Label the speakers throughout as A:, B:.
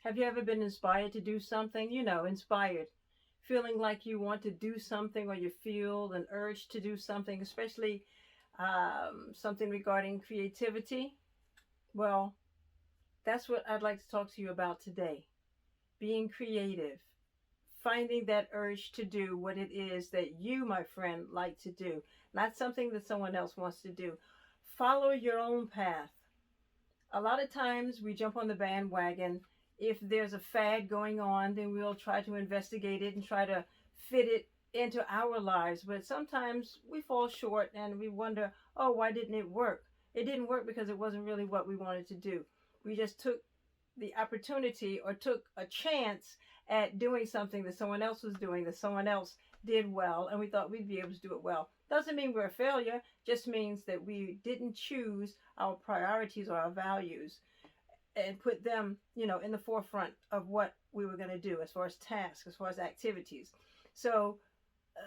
A: Have you ever been inspired to do something? Inspired. Feeling like you want to do something, or you feel an urge to do something, especially something regarding creativity. Well, that's what I'd like to talk to you about today. Being creative, finding that urge to do what it is that you, my friend, like to do, not something that someone else wants to do. Follow your own path. A lot of times we jump on the bandwagon. If there's a fad going on, then we'll try to investigate it and try to fit it into our lives. But sometimes we fall short and we wonder, oh, why didn't it work? It didn't work because it wasn't really what we wanted to do. We just took the opportunity or took a chance at doing something that someone else was doing, that someone else did well, and we thought we'd be able to do it well. Doesn't mean we're a failure, just means that we didn't choose our priorities or our values and put them, in the forefront of what we were going to do as far as tasks, as far as activities. So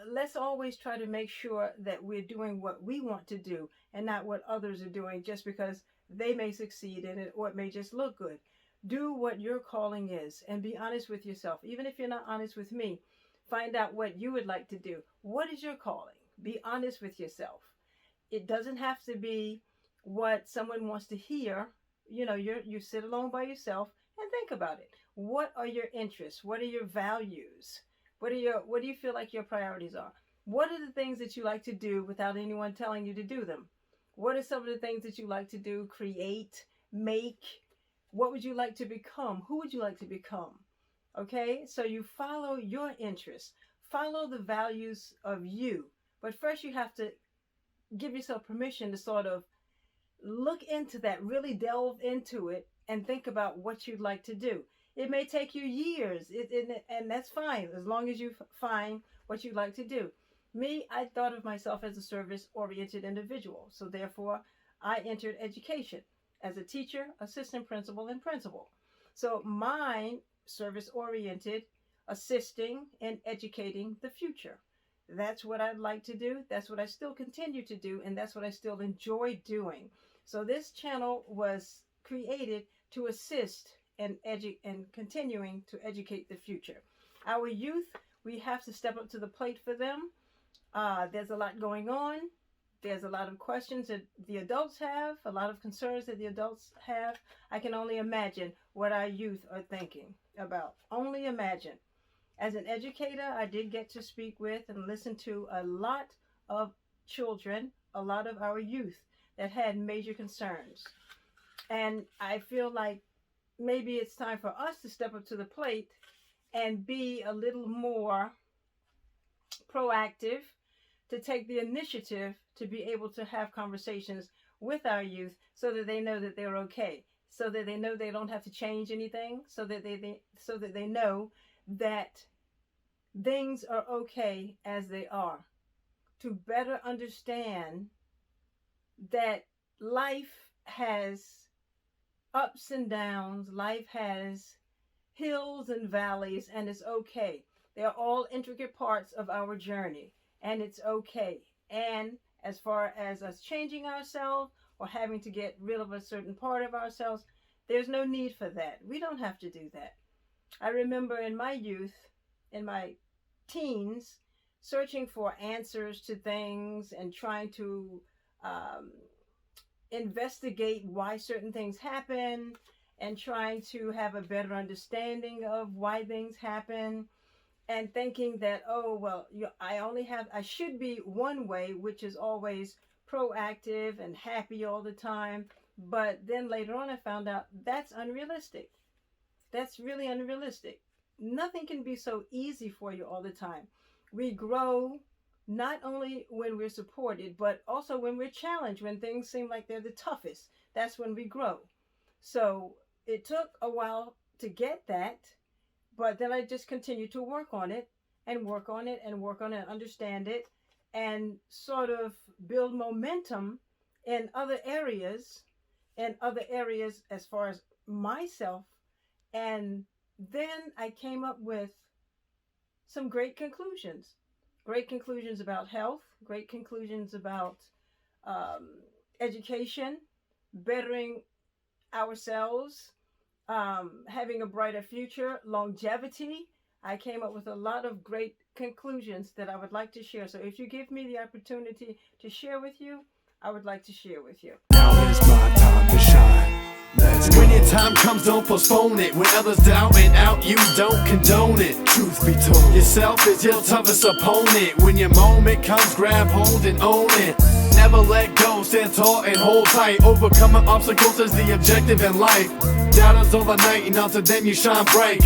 A: let's always try to make sure that we're doing what we want to do and not what others are doing just because they may succeed in it or it may just look good. Do what your calling is and be honest with yourself. Even if you're not honest with me, find out what you would like to do. What is your calling? Be honest with yourself. It doesn't have to be what someone wants to hear. You sit alone by yourself and think about it. What are your interests? What are your values? What do you feel like your priorities are? What are the things that you like to do without anyone telling you to do them? What are some of the things that you like to do, create, make? What would you like to become? Who would you like to become? Okay, so you follow your interests, follow the values of you. But first you have to give yourself permission to sort of look into that, really delve into it and think about what you'd like to do. It may take you years, and that's fine as long as you find what you'd like to do. Me, I thought of myself as a service-oriented individual, so therefore I entered education as a teacher, assistant principal, and principal. So mine, service-oriented, assisting and educating the future. That's what I'd like to do. That's what I still continue to do, and that's what I still enjoy doing. So this channel was created to assist and continuing to educate the future. Our youth, we have to step up to the plate for them. There's a lot going on. There's a lot of questions that the adults have, a lot of concerns that the adults have. I can only imagine what our youth are thinking about. Only imagine. As an educator, I did get to speak with and listen to a lot of children, a lot of our youth that had major concerns. And I feel like maybe it's time for us to step up to the plate and be a little more proactive, to take the initiative to be able to have conversations with our youth so that they know that they're okay, so that they know they don't have to change anything, so that they know that things are okay as they are, to better understand that life has ups and downs, life has hills and valleys, and it's okay. They're all intricate parts of our journey, and it's okay. And as far as us changing ourselves or having to get rid of a certain part of ourselves, there's no need for that. We don't have to do that. I remember in my youth, in my teens, searching for answers to things and trying to investigate why certain things happen and trying to have a better understanding of why things happen, and thinking that, oh, well, I should be one way, which is always proactive and happy all the time. But then later on, I found out that's unrealistic. That's really unrealistic. Nothing can be so easy for you all the time. We grow not only when we're supported, but also when we're challenged, when things seem like they're the toughest. That's when we grow. So it took a while to get that, but then I just continued to work on it and work on it and work on it, understand it, and sort of build momentum in other areas as far as myself. And then I came up with some great conclusions about health, great conclusions about education, bettering ourselves, having a brighter future, longevity. I came up with a lot of great conclusions that I would like to share. So if you give me the opportunity to share with you, I would like to share with you.
B: Now is my time to shine. Let's go. When your time comes, don't postpone it. When others down and out, you don't condone it. Truth be told, yourself is your toughest opponent. When your moment comes, grab hold and own it. Never let go, stand tall and hold tight. Overcoming obstacles is the objective in life. Doubters all the night, and unto them you shine bright.